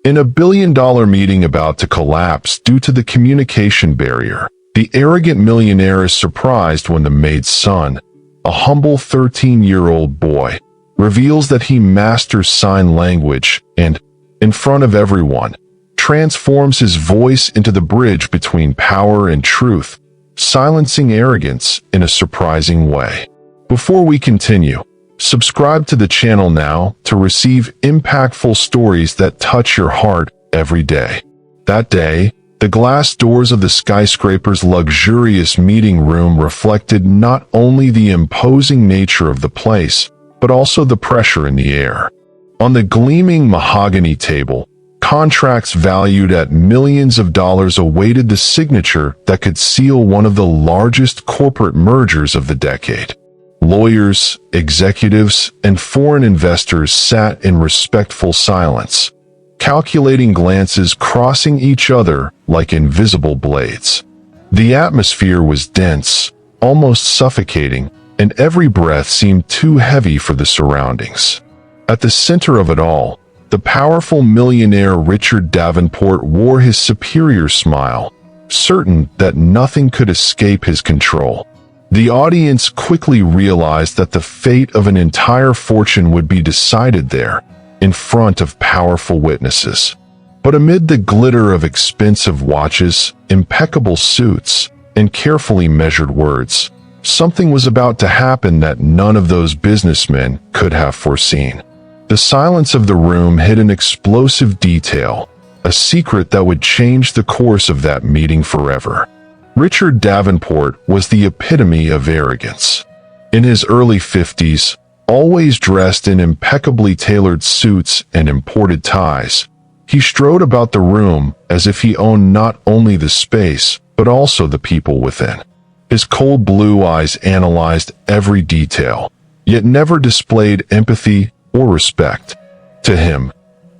In a billion-dollar meeting about to collapse due to the communication barrier, the arrogant millionaire is surprised when the maid's son, a humble 13-year-old boy, reveals that he masters sign language and, in front of everyone, transforms his voice into the bridge between power and truth, silencing arrogance in a surprising way. Before we continue, subscribe to the channel now to receive impactful stories that touch your heart every day. That day, the glass doors of the skyscraper's luxurious meeting room reflected not only the imposing nature of the place, but also the pressure in the air. On the gleaming mahogany table, contracts valued at millions of dollars awaited the signature that could seal one of the largest corporate mergers of the decade. Lawyers, executives, and foreign investors sat in respectful silence, calculating glances crossing each other like invisible blades. The atmosphere was dense, almost suffocating, and every breath seemed too heavy for the surroundings. At the center of it all, the powerful millionaire Richard Davenport wore his superior smile, certain that nothing could escape his control. The audience quickly realized that the fate of an entire fortune would be decided there, in front of powerful witnesses. But amid the glitter of expensive watches, impeccable suits, and carefully measured words, something was about to happen that none of those businessmen could have foreseen. The silence of the room hid an explosive detail, a secret that would change the course of that meeting forever. Richard Davenport was the epitome of arrogance. In his early 50s, always dressed in impeccably tailored suits and imported ties, he strode about the room as if he owned not only the space, but also the people within. His cold blue eyes analyzed every detail, yet never displayed empathy or respect. To him,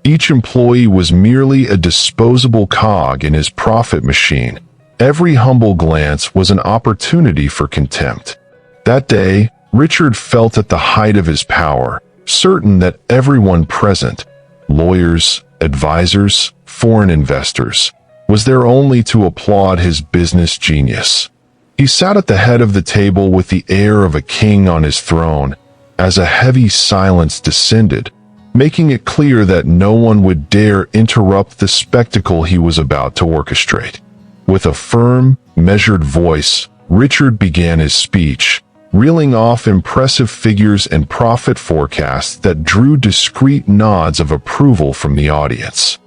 each employee was merely a disposable cog in his profit machine. Every humble glance was an opportunity for contempt. That day, Richard felt at the height of his power, certain that everyone present, lawyers, advisors, foreign investors, was there only to applaud his business genius. He sat at the head of the table with the air of a king on his throne, as a heavy silence descended, making it clear that no one would dare interrupt the spectacle he was about to orchestrate. With a firm, measured voice, Richard began his speech, reeling off impressive figures and profit forecasts that drew discreet nods of approval from the audience.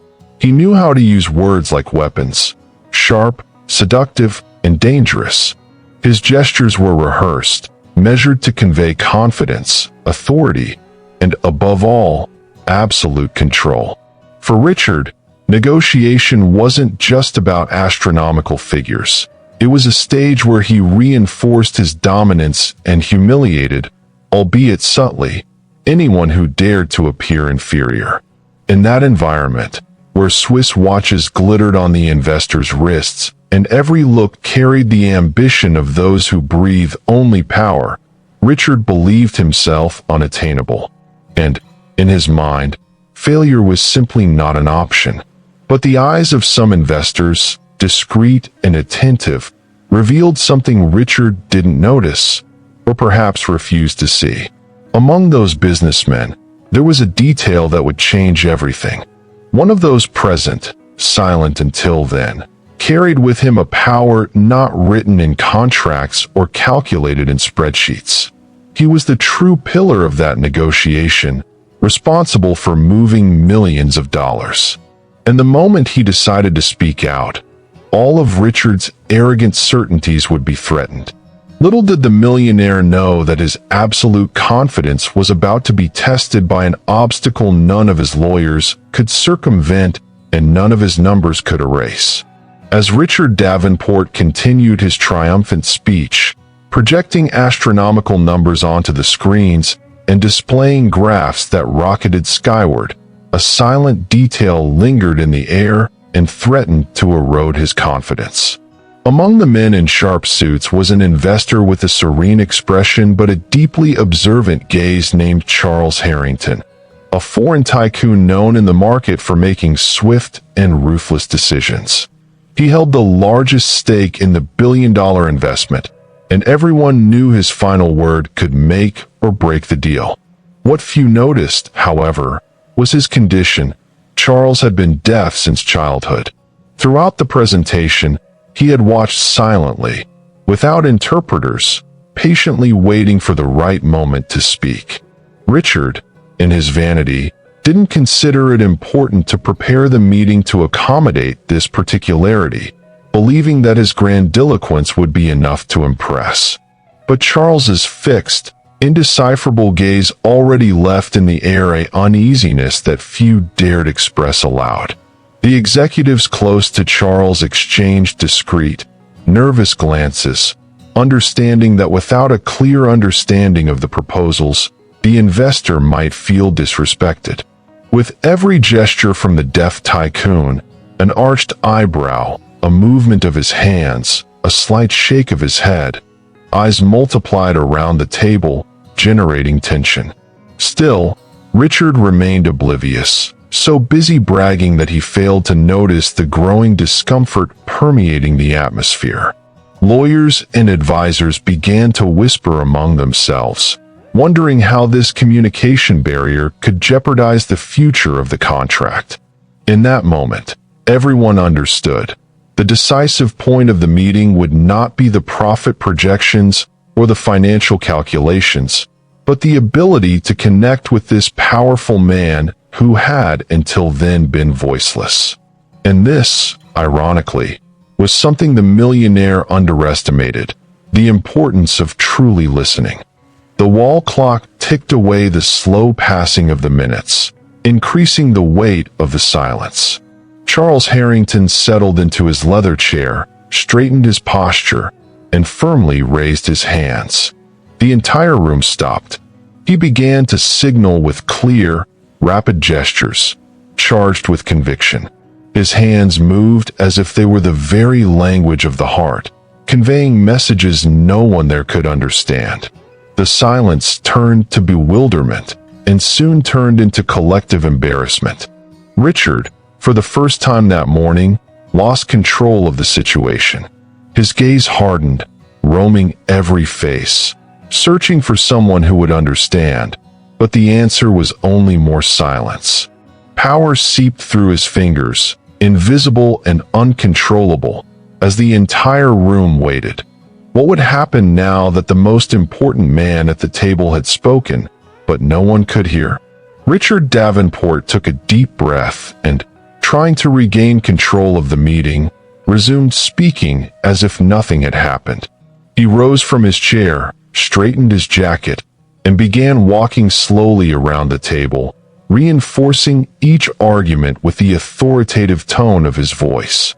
He knew how to use words like weapons, sharp, seductive, and dangerous. His gestures were rehearsed, measured to convey confidence, authority, and above all, absolute control. For Richard, negotiation wasn't just about astronomical figures. It was a stage where he reinforced his dominance and humiliated, albeit subtly, anyone who dared to appear inferior. In that environment, where Swiss watches glittered on the investors' wrists, and every look carried the ambition of those who breathe only power, Richard believed himself unattainable. And, in his mind, failure was simply not an option. But the eyes of some investors, discreet and attentive, revealed something Richard didn't notice, or perhaps refused to see. Among those businessmen, there was a detail that would change everything. One of those present, silent until then, carried with him a power not written in contracts or calculated in spreadsheets. He was the true pillar of that negotiation, responsible for moving millions of dollars. And the moment he decided to speak out, all of Richard's arrogant certainties would be threatened. Little did the millionaire know that his absolute confidence was about to be tested by an obstacle none of his lawyers could circumvent and none of his numbers could erase. As Richard Davenport continued his triumphant speech, projecting astronomical numbers onto the screens and displaying graphs that rocketed skyward, a silent detail lingered in the air and threatened to erode his confidence. Among the men in sharp suits was an investor with a serene expression but a deeply observant gaze named Charles Harrington. a foreign tycoon known in the market for making swift and ruthless decisions. He held the largest stake in the billion-dollar investment, and everyone knew his final word could make or break the deal. What few noticed, however, was his condition. Charles had been deaf since childhood. Throughout the presentation, he had watched silently, without interpreters, patiently waiting for the right moment to speak. Richard, in his vanity, didn't consider it important to prepare the meeting to accommodate this particularity, believing that his grandiloquence would be enough to impress. But Charles's fixed, indecipherable gaze already left in the air an uneasiness that few dared express aloud. The executives close to Charles exchanged discreet, nervous glances, understanding that without a clear understanding of the proposals, the investor might feel disrespected. With every gesture from the deaf tycoon, an arched eyebrow, a movement of his hands, a slight shake of his head, eyes multiplied around the table, generating tension. Still, Richard remained oblivious, so busy bragging that he failed to notice the growing discomfort permeating the atmosphere. Lawyers and advisors began to whisper among themselves, wondering how this communication barrier could jeopardize the future of the contract. In that moment, everyone understood. The decisive point of the meeting would not be the profit projections or the financial calculations, but the ability to connect with this powerful man who had until then been voiceless. And this, ironically, was something the millionaire underestimated: the importance of truly listening. The wall clock ticked away the slow passing of the minutes, increasing the weight of the silence. Charles Harrington settled into his leather chair, straightened his posture, and firmly raised his hands. The entire room stopped. He began to signal with clear, rapid gestures, charged with conviction. His hands moved as if they were the very language of the heart, conveying messages no one there could understand. The silence turned to bewilderment and soon turned into collective embarrassment. Richard, for the first time that morning, lost control of the situation. His gaze hardened, roaming every face, searching for someone who would understand, but the answer was only more silence. Power seeped through his fingers, invisible and uncontrollable, as the entire room waited. What would happen now that the most important man at the table had spoken, but no one could hear? Richard Davenport took a deep breath and, trying to regain control of the meeting, resumed speaking as if nothing had happened. He rose from his chair, straightened his jacket, and began walking slowly around the table, reinforcing each argument with the authoritative tone of his voice.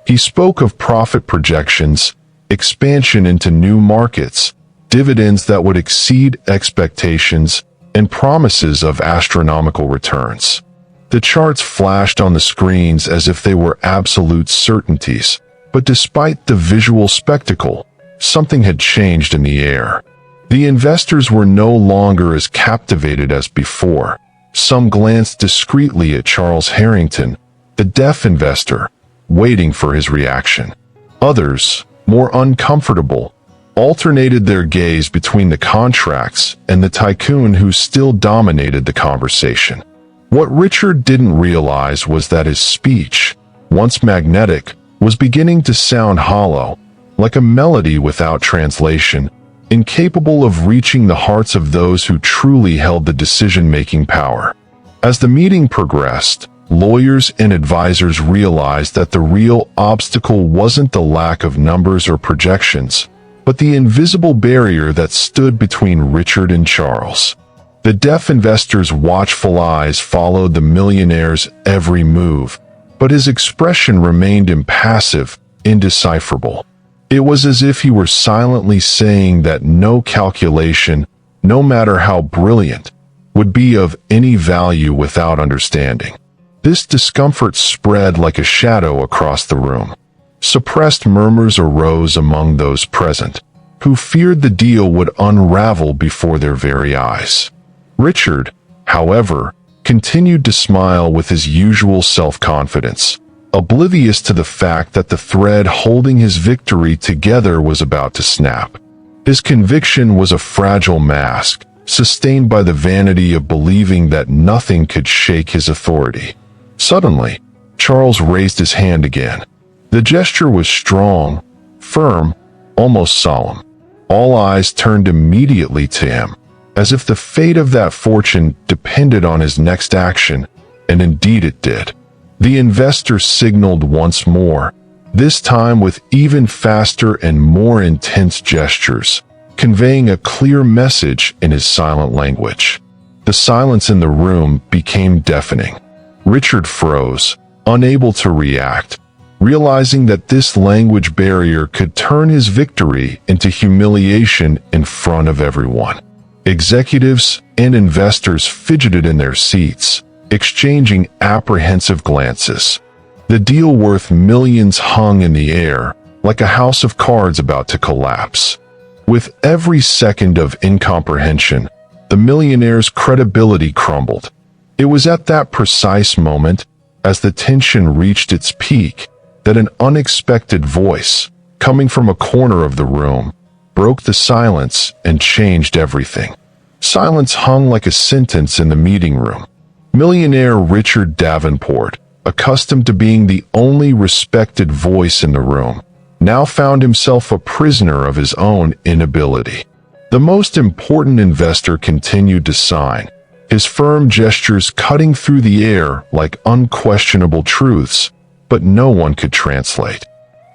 He spoke of profit projections, expansion into new markets, dividends that would exceed expectations, and promises of astronomical returns. The charts flashed on the screens as if they were absolute certainties, but despite the visual spectacle, something had changed in the air. The investors were no longer as captivated as before. Some glanced discreetly at Charles Harrington, the deaf investor, waiting for his reaction. Others, more uncomfortable, alternated their gaze between the contracts and the tycoon who still dominated the conversation. What Richard didn't realize was that his speech, once magnetic, was beginning to sound hollow, like a melody without translation, incapable of reaching the hearts of those who truly held the decision-making power. As the meeting progressed, lawyers and advisors realized that the real obstacle wasn't the lack of numbers or projections, but the invisible barrier that stood between Richard and Charles. The deaf investor's watchful eyes followed the millionaire's every move, but his expression remained impassive, indecipherable. It was as if he were silently saying that no calculation, no matter how brilliant, would be of any value without understanding. This discomfort spread like a shadow across the room. Suppressed murmurs arose among those present, who feared the deal would unravel before their very eyes. Richard, however, continued to smile with his usual self-confidence, oblivious to the fact that the thread holding his victory together was about to snap. His conviction was a fragile mask, sustained by the vanity of believing that nothing could shake his authority. Suddenly, Charles raised his hand again. The gesture was strong, firm, almost solemn. All eyes turned immediately to him, as if the fate of that fortune depended on his next action, and indeed it did. The investor signaled once more, this time with even faster and more intense gestures, conveying a clear message in his silent language. The silence in the room became deafening. Richard froze, unable to react, realizing that this language barrier could turn his victory into humiliation in front of everyone. Executives and investors fidgeted in their seats, exchanging apprehensive glances. The deal worth millions hung in the air, like a house of cards about to collapse. With every second of incomprehension, the millionaire's credibility crumbled. It was at that precise moment, as the tension reached its peak, that an unexpected voice, coming from a corner of the room, broke the silence and changed everything. Silence hung like a sentence in the meeting room. Millionaire Richard Davenport, accustomed to being the only respected voice in the room, now found himself a prisoner of his own inability. The most important investor continued to sign, his firm gestures cutting through the air like unquestionable truths, but no one could translate.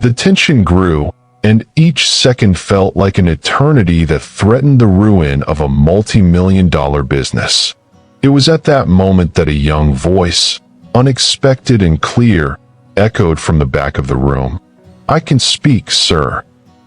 The tension grew, and each second felt like an eternity that threatened the ruin of a multi-million-dollar business. It was at that moment that a young voice, unexpected and clear, echoed from the back of the room. "I can speak, sir."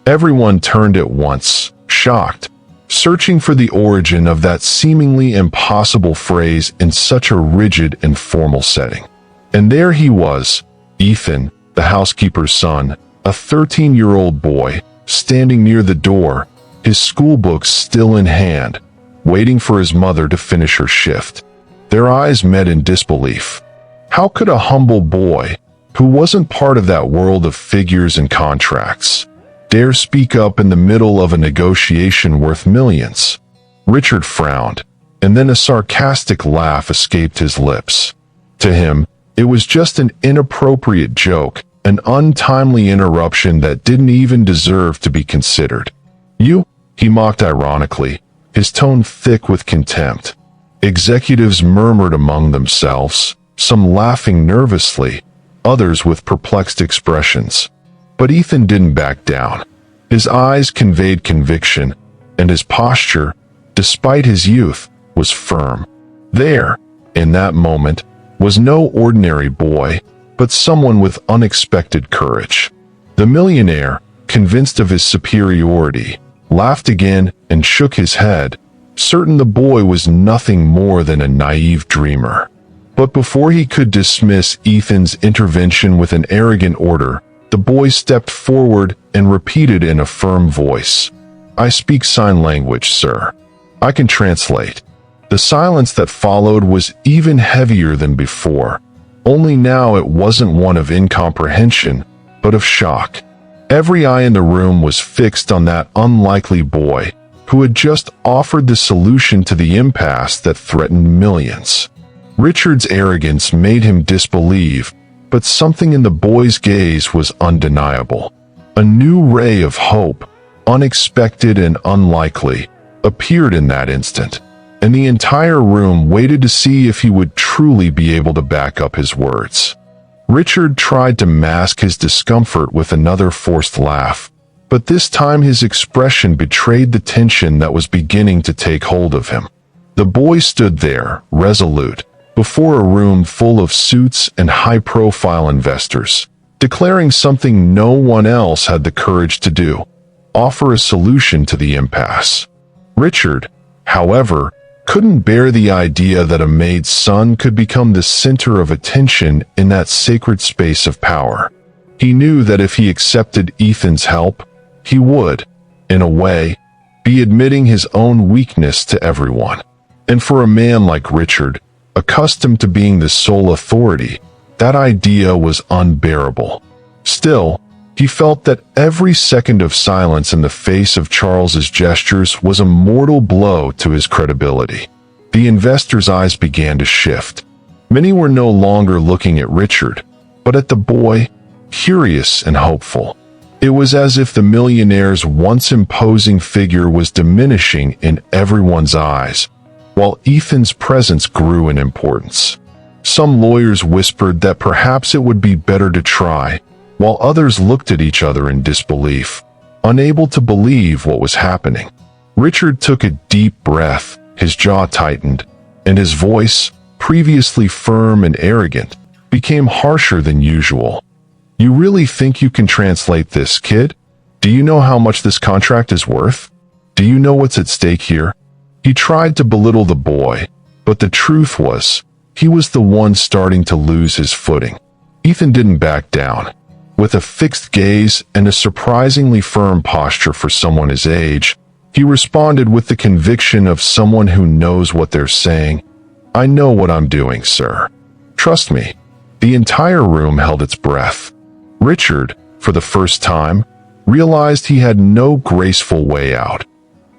Everyone turned at once, shocked, searching for the origin of that seemingly impossible phrase in such a rigid and formal setting. And there he was, Ethan, the housekeeper's son, a 13-year-old boy, standing near the door, his schoolbooks still in hand, waiting for his mother to finish her shift. Their eyes met in disbelief. How could a humble boy, who wasn't part of that world of figures and contracts, dare speak up in the middle of a negotiation worth millions? Richard frowned, and then a sarcastic laugh escaped his lips. To him, it was just an inappropriate joke, an untimely interruption that didn't even deserve to be considered. "You?" he mocked ironically, his tone thick with contempt. Executives murmured among themselves, some laughing nervously, others with perplexed expressions. But Ethan didn't back down. His eyes conveyed conviction, and his posture, despite his youth, was firm. There, in that moment, was no ordinary boy, but someone with unexpected courage. The millionaire, convinced of his superiority, laughed again and shook his head, certain the boy was nothing more than a naive dreamer. But before he could dismiss Ethan's intervention with an arrogant order, the boy stepped forward and repeated in a firm voice, "I speak sign language, sir. I can translate." The silence that followed was even heavier than before, only now it wasn't one of incomprehension, but of shock. Every eye in the room was fixed on that unlikely boy, who had just offered the solution to the impasse that threatened millions. Richard's arrogance made him disbelieve, but something in the boy's gaze was undeniable. A new ray of hope, unexpected and unlikely, appeared in that instant, and the entire room waited to see if he would truly be able to back up his words. Richard tried to mask his discomfort with another forced laugh, but this time his expression betrayed the tension that was beginning to take hold of him. The boy stood there, resolute, before a room full of suits and high-profile investors, declaring something no one else had the courage to do: offer a solution to the impasse. Richard, however, couldn't bear the idea that a Maid's son could become the center of attention in that sacred space of power. He knew that if he accepted Ethan's help, he would, in a way, be admitting his own weakness to everyone. And for a man like Richard, Accustomed to being the sole authority, that idea was unbearable. Still, he felt that every second of silence in the face of Charles's gestures was a mortal blow to his credibility. The investors' eyes began to shift. Many were no longer looking at Richard, but at the boy, curious and hopeful. It was as if the millionaire's once imposing figure was diminishing in everyone's eyes, while Ethan's presence grew in importance. Some lawyers whispered that perhaps it would be better to try, while others looked at each other in disbelief, unable to believe what was happening. Richard took a deep breath, his jaw tightened, and his voice, previously firm and arrogant, became harsher than usual. "You really think you can translate this, kid? Do you know how much this contract is worth? Do you know what's at stake here?" He tried to belittle the boy, but the truth was, he was the one starting to lose his footing. Ethan didn't back down. With a fixed gaze and a surprisingly firm posture for someone his age, he responded with the conviction of someone who knows what they're saying. "I know what I'm doing, sir. Trust me." The entire room held its breath. Richard, for the first time, realized he had no graceful way out.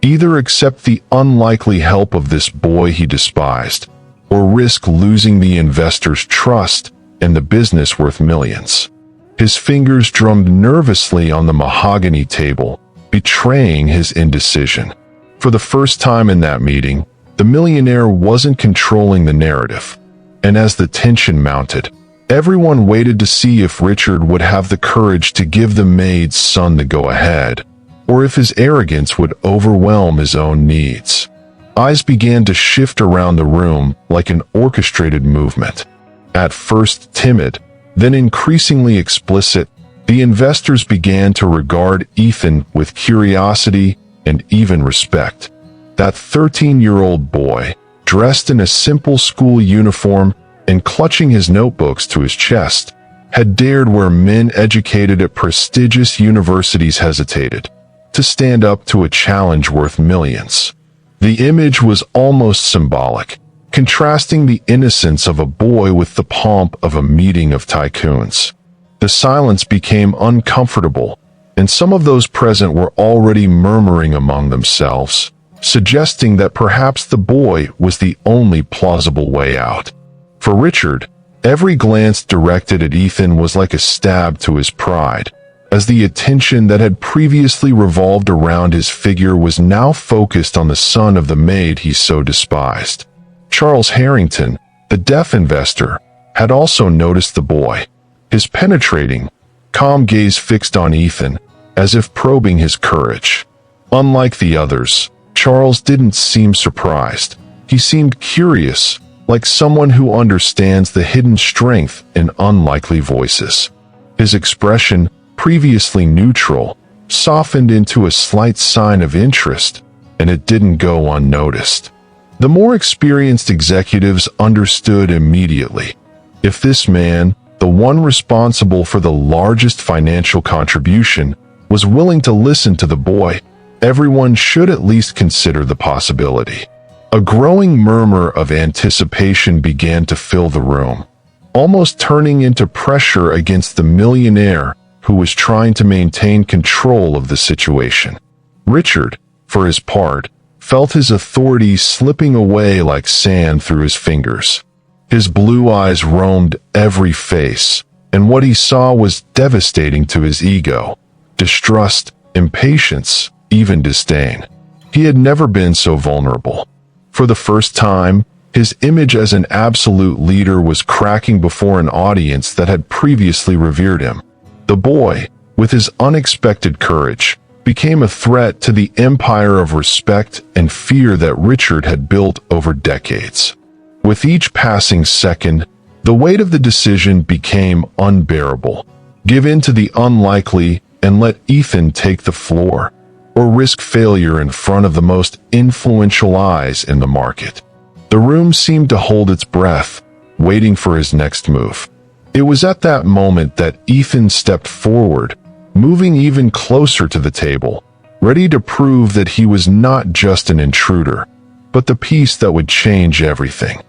Either accept the unlikely help of this boy he despised, or risk losing the investors' trust and the business worth millions. His fingers drummed nervously on the mahogany table, betraying his indecision. For the first time in that meeting, the millionaire wasn't controlling the narrative, and as the tension mounted, everyone waited to see if Richard would have the courage to give the maid's son the go-ahead, or if his arrogance would overwhelm his own needs. Eyes began to shift around the room like an orchestrated movement. At first timid, then increasingly explicit, the investors began to regard Ethan with curiosity and even respect. That 13-year-old boy, dressed in a simple school uniform and clutching his notebooks to his chest, had dared where men educated at prestigious universities hesitated, to stand up to a challenge worth millions. The image was almost symbolic, contrasting the innocence of a boy with the pomp of a meeting of tycoons. The silence became uncomfortable, and some of those present were already murmuring among themselves, suggesting that perhaps the boy was the only plausible way out. For Richard, every glance directed at Ethan was like a stab to his pride, as the attention that had previously revolved around his figure was now focused on the son of the maid he so despised. Charles Harrington, the deaf investor, had also noticed the boy, his penetrating, calm gaze fixed on Ethan, as if probing his courage. Unlike the others, Charles didn't seem surprised. He seemed curious, like someone who understands the hidden strength in unlikely voices. His expression, previously neutral, softened into a slight sign of interest, and it didn't go unnoticed. The more experienced executives understood immediately. If this man, the one responsible for the largest financial contribution, was willing to listen to the boy, everyone should at least consider the possibility. A growing murmur of anticipation began to fill the room, almost turning into pressure against the millionaire who was trying to maintain control of the situation. Richard, for his part, felt his authority slipping away like sand through his fingers. His blue eyes roamed every face, and what he saw was devastating to his ego. Distrust, impatience, even disdain. He had never been so vulnerable. For the first time, his image as an absolute leader was cracking before an audience that had previously revered him. The boy, with his unexpected courage, became a threat to the empire of respect and fear that Richard had built over decades. With each passing second, the weight of the decision became unbearable. Give in to the unlikely and let Ethan take the floor, or risk failure in front of the most influential eyes in the market. The room seemed to hold its breath, waiting for his next move. It was at that moment that Ethan stepped forward, moving even closer to the table, ready to prove that he was not just an intruder, but the piece that would change everything.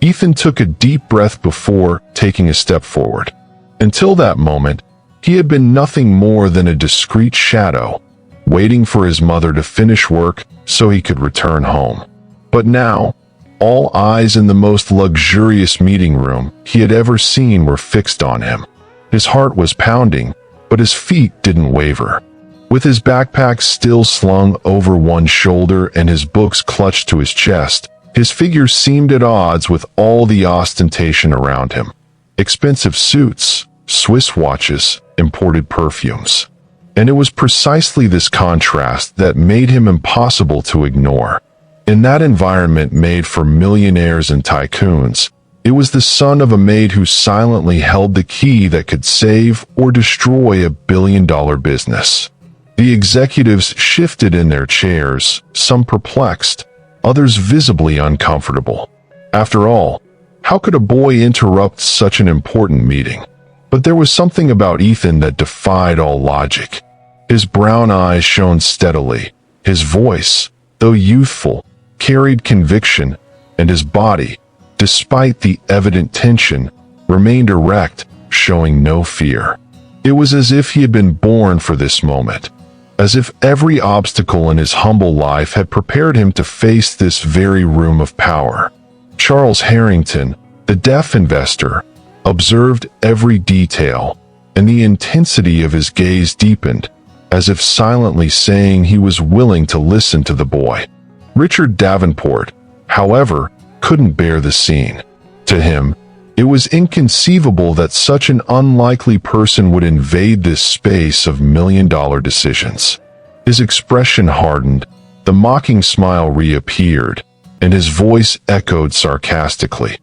Ethan took a deep breath before taking a step forward. Until that moment, he had been nothing more than a discreet shadow, waiting for his mother to finish work so he could return home. But now, all eyes in the most luxurious meeting room he had ever seen were fixed on him. His heart was pounding, but his feet didn't waver. With his backpack still slung over one shoulder and his books clutched to his chest, his figure seemed at odds with all the ostentation around him. Expensive suits, Swiss watches, imported perfumes. And it was precisely this contrast that made him impossible to ignore. In that environment made for millionaires and tycoons, it was the son of a maid who silently held the key that could save or destroy a billion-dollar business. The executives shifted in their chairs, some perplexed, others visibly uncomfortable. After all, how could a boy interrupt such an important meeting? But there was something about Ethan that defied all logic. His brown eyes shone steadily. His voice, though youthful, carried conviction, and his body, despite the evident tension, remained erect, showing no fear. It was as if he had been born for this moment, as if every obstacle in his humble life had prepared him to face this very room of power. Charles Harrington, the deaf investor, observed every detail, and the intensity of his gaze deepened, as if silently saying he was willing to listen to the boy. Richard Davenport, however, couldn't bear the scene. To him, it was inconceivable that such an unlikely person would invade this space of million-dollar decisions. His expression hardened, the mocking smile reappeared, and his voice echoed sarcastically.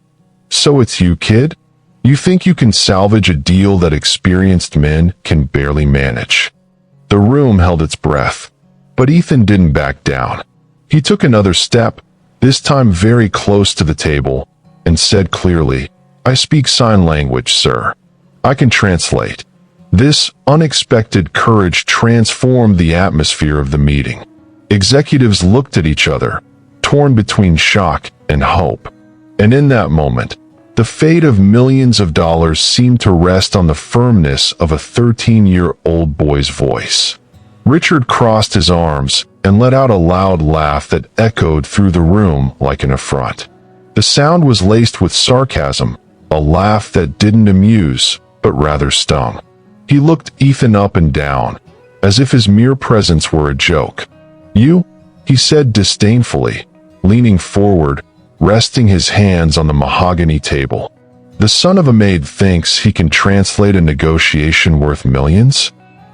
"So it's you, kid? You think you can salvage a deal that experienced men can barely manage?" The room held its breath, but Ethan didn't back down. He took another step, this time very close to the table, and said clearly, "I speak sign language, sir. I can translate." This unexpected courage transformed the atmosphere of the meeting. Executives looked at each other, torn between shock and hope. And in that moment, the fate of millions of dollars seemed to rest on the firmness of a 13-year-old boy's voice. Richard crossed his arms and let out a loud laugh that echoed through the room like an affront. The sound was laced with sarcasm, a laugh that didn't amuse, but rather stung. He looked Ethan up and down, as if his mere presence were a joke. "You?" he said disdainfully, leaning forward, resting his hands on the mahogany table. "The son of a maid thinks he can translate a negotiation worth millions?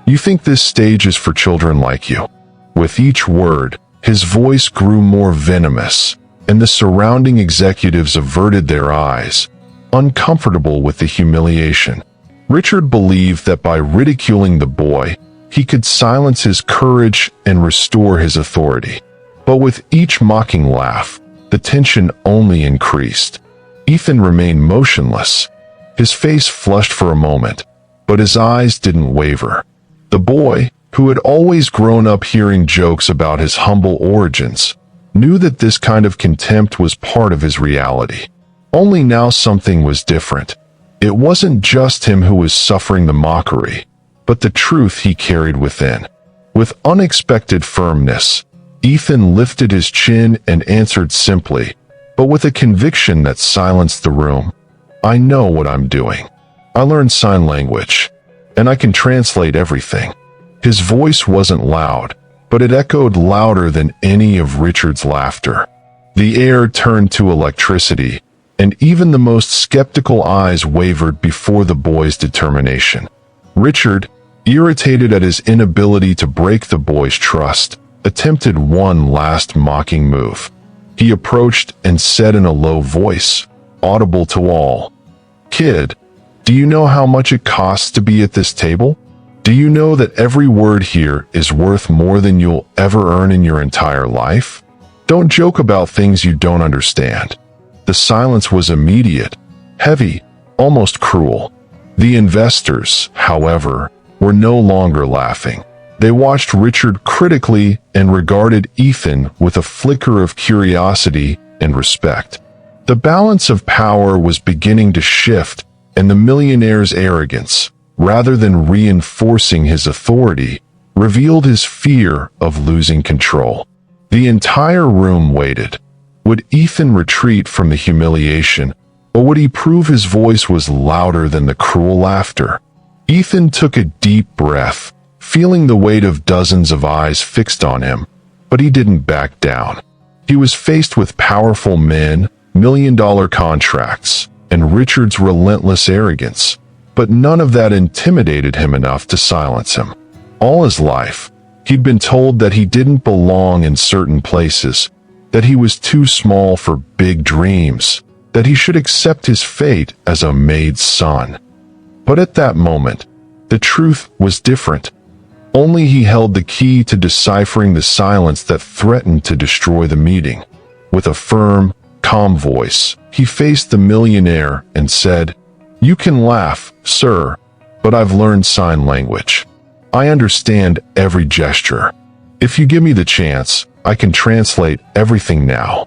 You think this stage is for children like you?" With each word, his voice grew more venomous, and the surrounding executives averted their eyes, uncomfortable with the humiliation. Richard believed that by ridiculing the boy, he could silence his courage and restore his authority. But with each mocking laugh, the tension only increased. Ethan remained motionless. His face flushed for a moment, but his eyes didn't waver. The boy, who had always grown up hearing jokes about his humble origins, knew that this kind of contempt was part of his reality. Only now something was different. It wasn't just him who was suffering the mockery, but the truth he carried within. With unexpected firmness, Ethan lifted his chin and answered simply, but with a conviction that silenced the room. "I know what I'm doing. I learned sign language, and I can translate everything." His voice wasn't loud, but it echoed louder than any of Richard's laughter. The air turned to electricity, and even the most skeptical eyes wavered before the boy's determination. Richard, irritated at his inability to break the boy's trust, attempted one last mocking move. He approached and said in a low voice, audible to all, "Kid, do you know how much it costs to be at this table? Do you know that every word here is worth more than you'll ever earn in your entire life? Don't joke about things you don't understand." The silence was immediate, heavy, almost cruel. The investors, however, were no longer laughing. They watched Richard critically and regarded Ethan with a flicker of curiosity and respect. The balance of power was beginning to shift, and the millionaire's arrogance, rather than reinforcing his authority, revealed his fear of losing control. The entire room waited. Would Ethan retreat from the humiliation, or would he prove his voice was louder than the cruel laughter? Ethan took a deep breath, feeling the weight of dozens of eyes fixed on him, but he didn't back down. He was faced with powerful men, million-dollar contracts, and Richard's relentless arrogance, but none of that intimidated him enough to silence him. All his life, he'd been told that he didn't belong in certain places, that he was too small for big dreams, that he should accept his fate as a maid's son. But at that moment, the truth was different. Only he held the key to deciphering the silence that threatened to destroy the meeting. With a firm, calm voice, he faced the millionaire and said, "You can laugh, sir, but I've learned sign language. I understand every gesture. If you give me the chance, I can translate everything now."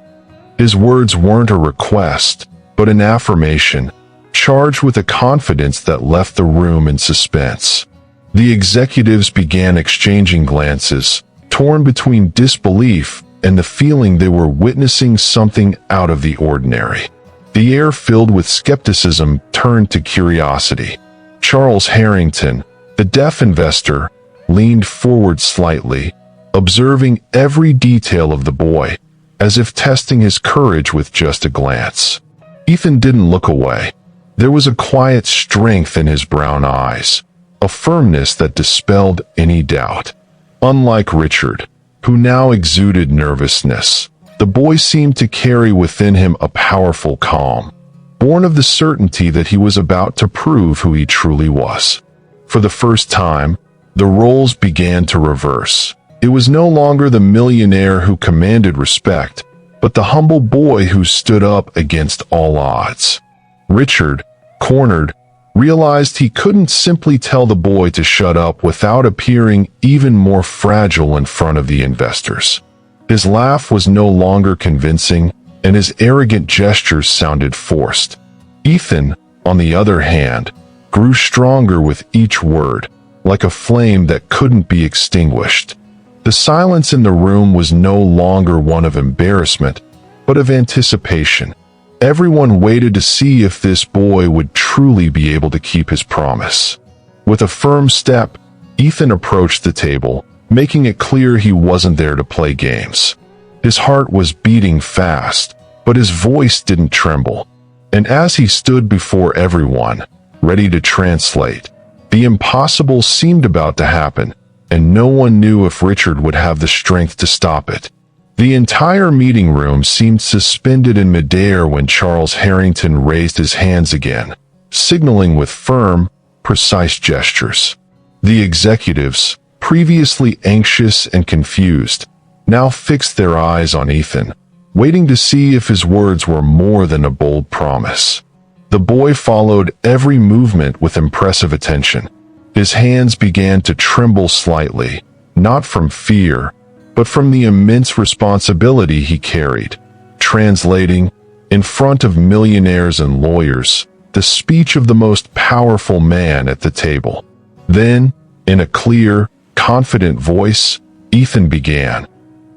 His words weren't a request, but an affirmation, charged with a confidence that left the room in suspense. The executives began exchanging glances, torn between disbelief and the feeling they were witnessing something out of the ordinary. The air filled with skepticism turned to curiosity. Charles Harrington, the deaf investor, leaned forward slightly, observing every detail of the boy, as if testing his courage with just a glance. Ethan didn't look away. There was a quiet strength in his brown eyes, a firmness that dispelled any doubt. Unlike Richard, who now exuded nervousness, the boy seemed to carry within him a powerful calm, born of the certainty that he was about to prove who he truly was. For the first time, the roles began to reverse. It was no longer the millionaire who commanded respect, but the humble boy who stood up against all odds. Richard, cornered, realized he couldn't simply tell the boy to shut up without appearing even more fragile in front of the investors. His laugh was no longer convincing, and his arrogant gestures sounded forced. Ethan, on the other hand, grew stronger with each word, like a flame that couldn't be extinguished. The silence in the room was no longer one of embarrassment, but of anticipation. Everyone waited to see if this boy would truly be able to keep his promise. With a firm step, Ethan approached the table, making it clear he wasn't there to play games. His heart was beating fast, but his voice didn't tremble. And as he stood before everyone, ready to translate, the impossible seemed about to happen, and no one knew if Richard would have the strength to stop it. The entire meeting room seemed suspended in midair when Charles Harrington raised his hands again, signaling with firm, precise gestures. The executives, previously anxious and confused, now fixed their eyes on Ethan, waiting to see if his words were more than a bold promise. The boy followed every movement with impressive attention. His hands began to tremble slightly, not from fear, but from the immense responsibility he carried, translating, in front of millionaires and lawyers, the speech of the most powerful man at the table. Then, in a clear, confident voice, Ethan began.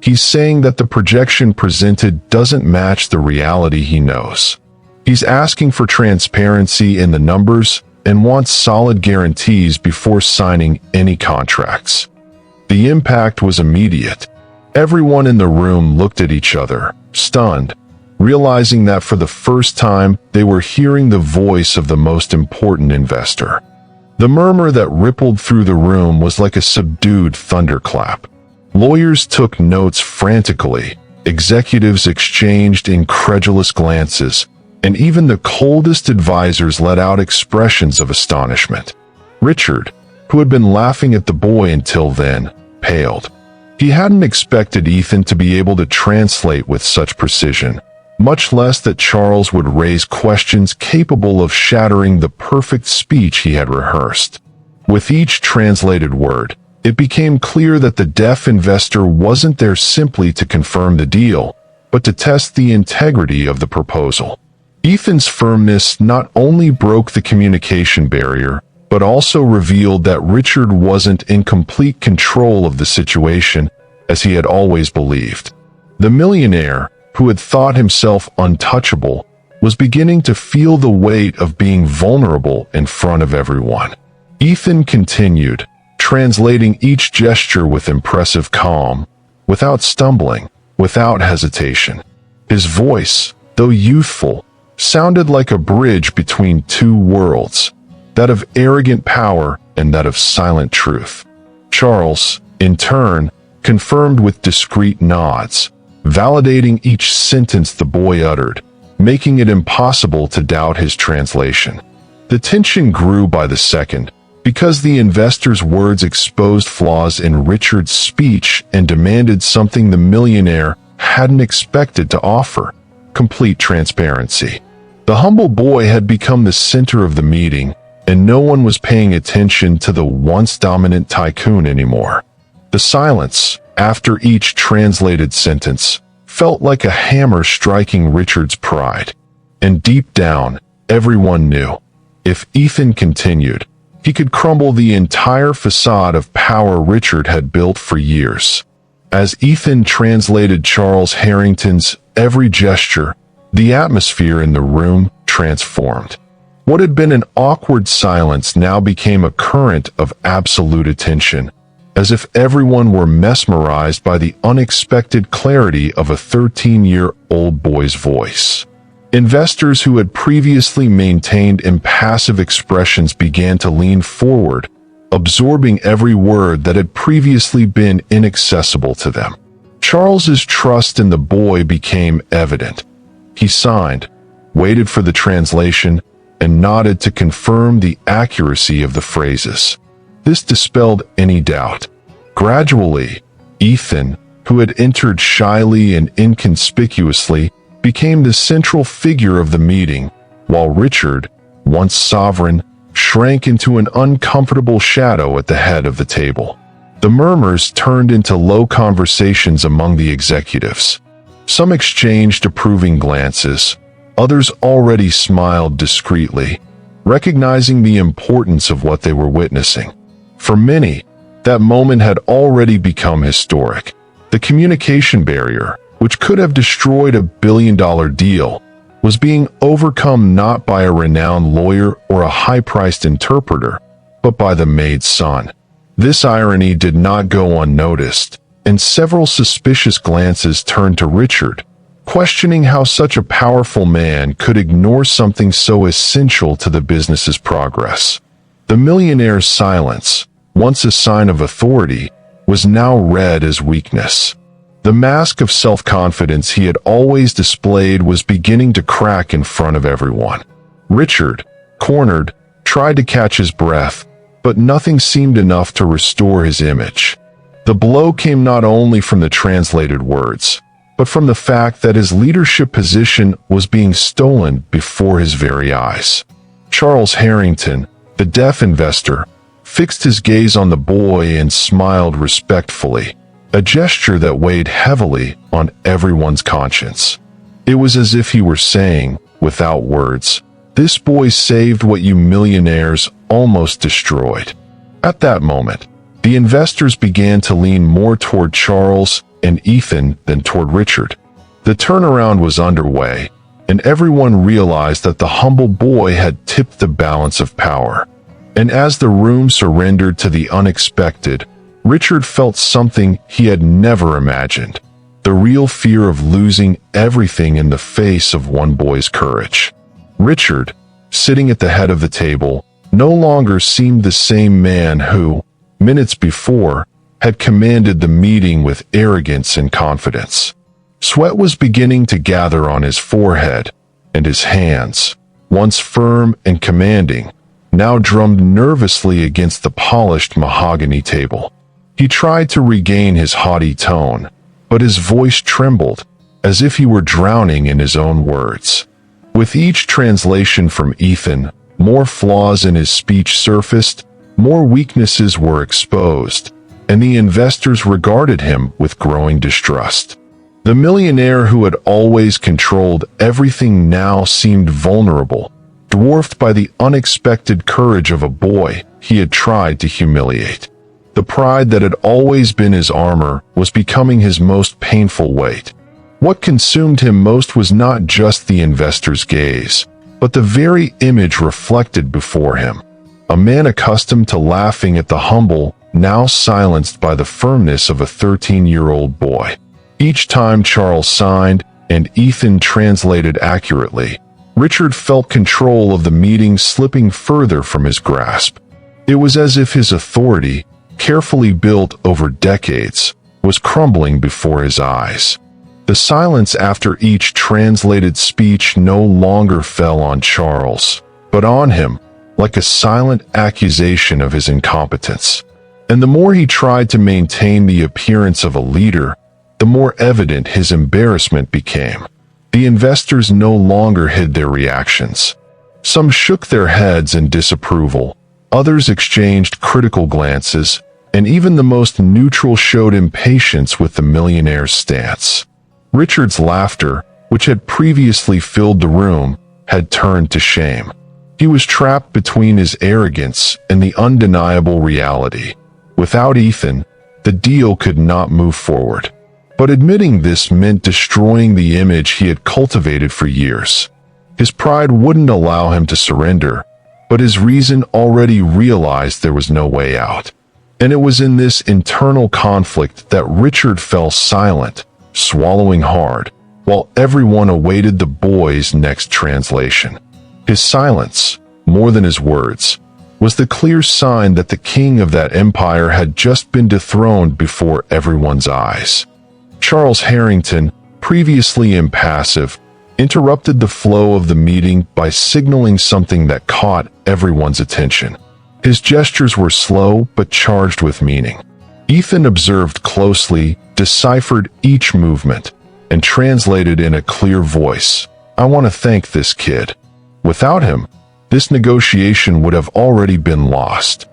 He's saying that the projection presented doesn't match the reality he knows. He's asking for transparency in the numbers and wants solid guarantees before signing any contracts. The impact was immediate. Everyone in the room looked at each other, stunned, realizing that for the first time they were hearing the voice of the most important investor. The murmur that rippled through the room was like a subdued thunderclap. Lawyers took notes frantically, executives exchanged incredulous glances, and even the coldest advisors let out expressions of astonishment. Richard, who had been laughing at the boy until then, paled. He hadn't expected Ethan to be able to translate with such precision, much less that Charles would raise questions capable of shattering the perfect speech he had rehearsed. With each translated word, it became clear that the deaf investor wasn't there simply to confirm the deal, but to test the integrity of the proposal. Ethan's firmness not only broke the communication barrier, but also revealed that Richard wasn't in complete control of the situation, as he had always believed. The millionaire, who had thought himself untouchable, was beginning to feel the weight of being vulnerable in front of everyone. Ethan continued, translating each gesture with impressive calm, without stumbling, without hesitation. His voice, though youthful, sounded like a bridge between two worlds, that of arrogant power and that of silent truth. Charles, in turn, confirmed with discreet nods, validating each sentence the boy uttered, making it impossible to doubt his translation. The tension grew by the second, because the investor's words exposed flaws in Richard's speech and demanded something the millionaire hadn't expected to offer: complete transparency. The humble boy had become the center of the meeting, and no one was paying attention to the once dominant tycoon anymore. The silence, after each translated sentence, felt like a hammer striking Richard's pride. And deep down, everyone knew, if Ethan continued, he could crumble the entire facade of power Richard had built for years. As Ethan translated Charles Harrington's every gesture, the atmosphere in the room transformed. What had been an awkward silence now became a current of absolute attention, as if everyone were mesmerized by the unexpected clarity of a 13-year-old boy's voice. Investors who had previously maintained impassive expressions began to lean forward, absorbing every word that had previously been inaccessible to them. Charles's trust in the boy became evident. He signed, waited for the translation, and nodded to confirm the accuracy of the phrases. This dispelled any doubt. Gradually, Ethan, who had entered shyly and inconspicuously, became the central figure of the meeting, while Richard, once sovereign, shrank into an uncomfortable shadow at the head of the table. The murmurs turned into low conversations among the executives. Some exchanged approving glances, others already smiled discreetly, recognizing the importance of what they were witnessing. For many, that moment had already become historic. The communication barrier, which could have destroyed a billion-dollar deal, was being overcome not by a renowned lawyer or a high-priced interpreter, but by the Maid's son. This irony did not go unnoticed, and several suspicious glances turned to Richard, questioning how such a powerful man could ignore something so essential to the business's progress. The millionaire's silence, once a sign of authority, was now read as weakness. The mask of self-confidence he had always displayed was beginning to crack in front of everyone. Richard, cornered, tried to catch his breath, but nothing seemed enough to restore his image. The blow came not only from the translated words, but from the fact that his leadership position was being stolen before his very eyes. Charles Harrington, the deaf investor, fixed his gaze on the boy and smiled respectfully, a gesture that weighed heavily on everyone's conscience. It was as if he were saying, without words, "This boy saved what you millionaires almost destroyed." At that moment, the investors began to lean more toward Charles and Ethan than toward Richard. The turnaround was underway, and everyone realized that the humble boy had tipped the balance of power. And as the room surrendered to the unexpected, Richard felt something he had never imagined: the real fear of losing everything in the face of one boy's courage. Richard, sitting at the head of the table, no longer seemed the same man who, minutes before, had commanded the meeting with arrogance and confidence. Sweat was beginning to gather on his forehead, and his hands, once firm and commanding, now drummed nervously against the polished mahogany table. He tried to regain his haughty tone, but his voice trembled, as if he were drowning in his own words. With each translation from Ethan, more flaws in his speech surfaced, more weaknesses were exposed, and the investors regarded him with growing distrust. The millionaire who had always controlled everything now seemed vulnerable, dwarfed by the unexpected courage of a boy he had tried to humiliate. The pride that had always been his armor was becoming his most painful weight. What consumed him most was not just the investor's gaze, but the very image reflected before him. A man accustomed to laughing at the humble, now silenced by the firmness of a 13-year-old boy. Each time Charles signed, and Ethan translated accurately, Richard felt control of the meeting slipping further from his grasp. It was as if his authority, carefully built over decades, was crumbling before his eyes. The silence after each translated speech no longer fell on Charles, but on him, like a silent accusation of his incompetence. And the more he tried to maintain the appearance of a leader, the more evident his embarrassment became. The investors no longer hid their reactions. Some shook their heads in disapproval, others exchanged critical glances, and even the most neutral showed impatience with the millionaire's stance. Richard's laughter, which had previously filled the room, had turned to shame. He was trapped between his arrogance and the undeniable reality. Without Ethan, the deal could not move forward. But admitting this meant destroying the image he had cultivated for years. His pride wouldn't allow him to surrender, but his reason already realized there was no way out. And it was in this internal conflict that Richard fell silent, swallowing hard, while everyone awaited the boy's next translation. His silence, more than his words, was the clear sign that the king of that empire had just been dethroned before everyone's eyes. Charles Harrington, previously impassive, interrupted the flow of the meeting by signaling something that caught everyone's attention. His gestures were slow but charged with meaning. Ethan observed closely, deciphered each movement, and translated in a clear voice, "I want to thank this kid." Without him, this negotiation would have already been lost.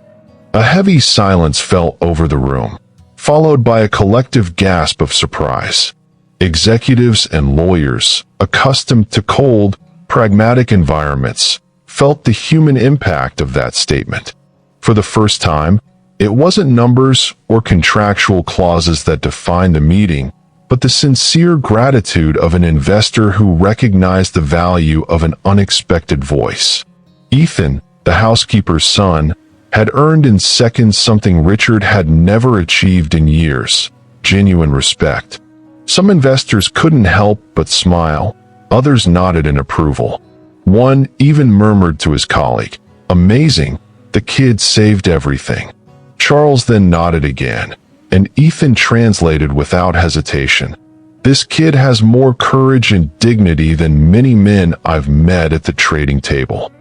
A heavy silence fell over the room, followed by a collective gasp of surprise. Executives and lawyers, accustomed to cold, pragmatic environments, felt the human impact of that statement. For the first time, it wasn't numbers or contractual clauses that defined the meeting, but the sincere gratitude of an investor who recognized the value of an unexpected voice. Ethan, the housekeeper's son, had earned in seconds something Richard had never achieved in years: genuine respect. Some investors couldn't help but smile, others nodded in approval. One even murmured to his colleague, "Amazing, the kid saved everything." Charles then nodded again, and Ethan translated without hesitation, "This kid has more courage and dignity than many men I've met at the trading table."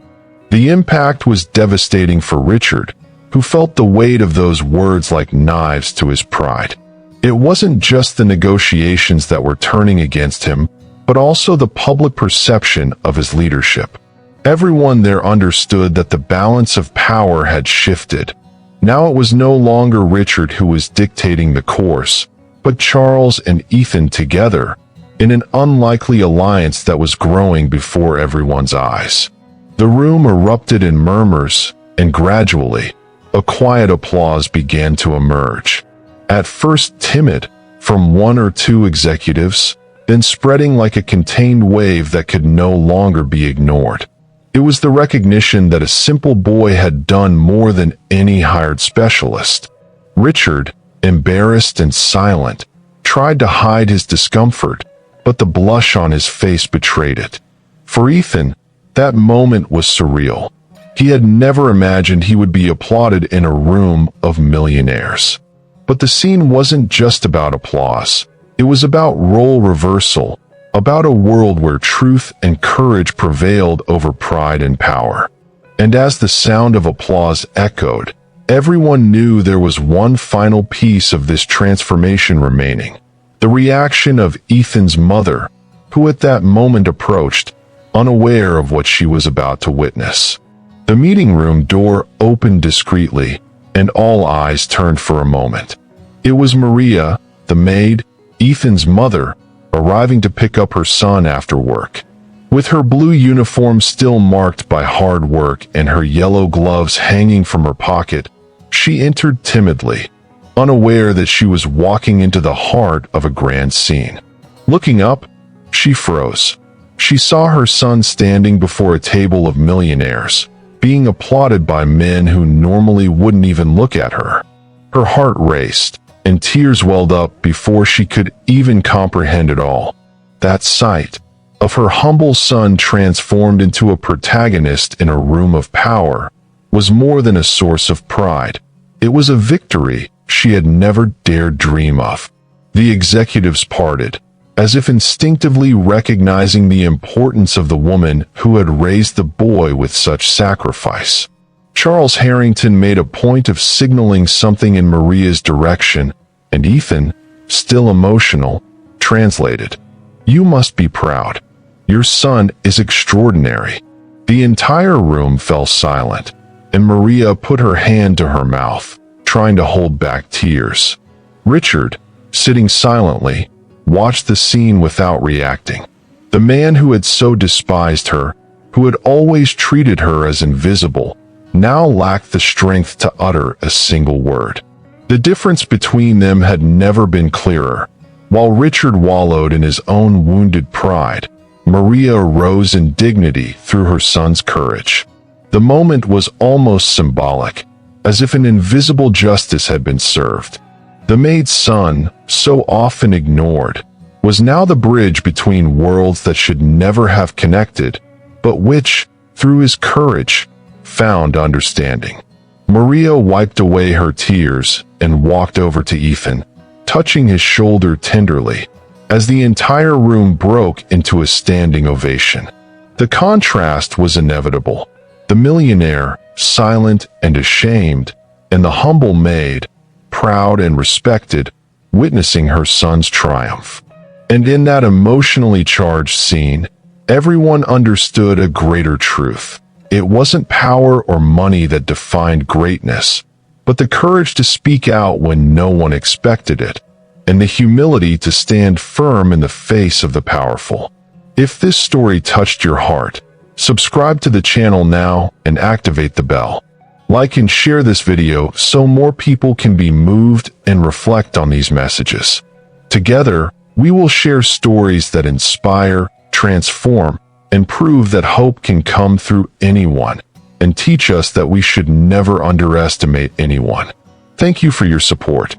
The impact was devastating for Richard, who felt the weight of those words like knives to his pride. It wasn't just the negotiations that were turning against him, but also the public perception of his leadership. Everyone there understood that the balance of power had shifted. Now it was no longer Richard who was dictating the course, but Charles and Ethan together, in an unlikely alliance that was growing before everyone's eyes. The room erupted in murmurs, and gradually, a quiet applause began to emerge. At first timid, from one or two executives, then spreading like a contained wave that could no longer be ignored. It was the recognition that a simple boy had done more than any hired specialist. Richard, embarrassed and silent, tried to hide his discomfort, but the blush on his face betrayed it. For Ethan, that moment was surreal. He had never imagined he would be applauded in a room of millionaires. But the scene wasn't just about applause. It was about role reversal, about a world where truth and courage prevailed over pride and power. And as the sound of applause echoed, everyone knew there was one final piece of this transformation remaining: the reaction of Ethan's mother, who at that moment approached, unaware of what she was about to witness. The meeting room door opened discreetly, and all eyes turned for a moment. It was Maria, the maid, Ethan's mother, arriving to pick up her son after work. With her blue uniform still marked by hard work and her yellow gloves hanging from her pocket, she entered timidly, unaware that she was walking into the heart of a grand scene. Looking up, she froze. She saw her son standing before a table of millionaires, being applauded by men who normally wouldn't even look at her. Her heart raced, and tears welled up before she could even comprehend it all. That sight of her humble son transformed into a protagonist in a room of power was more than a source of pride. It was a victory she had never dared dream of. The executives parted, as if instinctively recognizing the importance of the woman who had raised the boy with such sacrifice. Charles Harrington made a point of signaling something in Maria's direction, and Ethan, still emotional, translated, "You must be proud. Your son is extraordinary." The entire room fell silent, and Maria put her hand to her mouth, trying to hold back tears. Richard, sitting silently, watched the scene without reacting. The man who had so despised her, who had always treated her as invisible, now lacked the strength to utter a single word. The difference between them had never been clearer. While Richard wallowed in his own wounded pride, Maria rose in dignity through her son's courage. The moment was almost symbolic, as if an invisible justice had been served. The maid's son, so often ignored, was now the bridge between worlds that should never have connected, but which, through his courage, found understanding. Maria wiped away her tears and walked over to Ethan, touching his shoulder tenderly, as the entire room broke into a standing ovation. The contrast was inevitable. The millionaire, silent and ashamed, and the humble maid, proud and respected, witnessing her son's triumph. And in that emotionally charged scene, everyone understood a greater truth. It wasn't power or money that defined greatness, but the courage to speak out when no one expected it, and the humility to stand firm in the face of the powerful. If this story touched your heart, subscribe to the channel now and activate the bell. Like and share this video so more people can be moved and reflect on these messages. Together, we will share stories that inspire, transform, and prove that hope can come through anyone, and teach us that we should never underestimate anyone. Thank you for your support.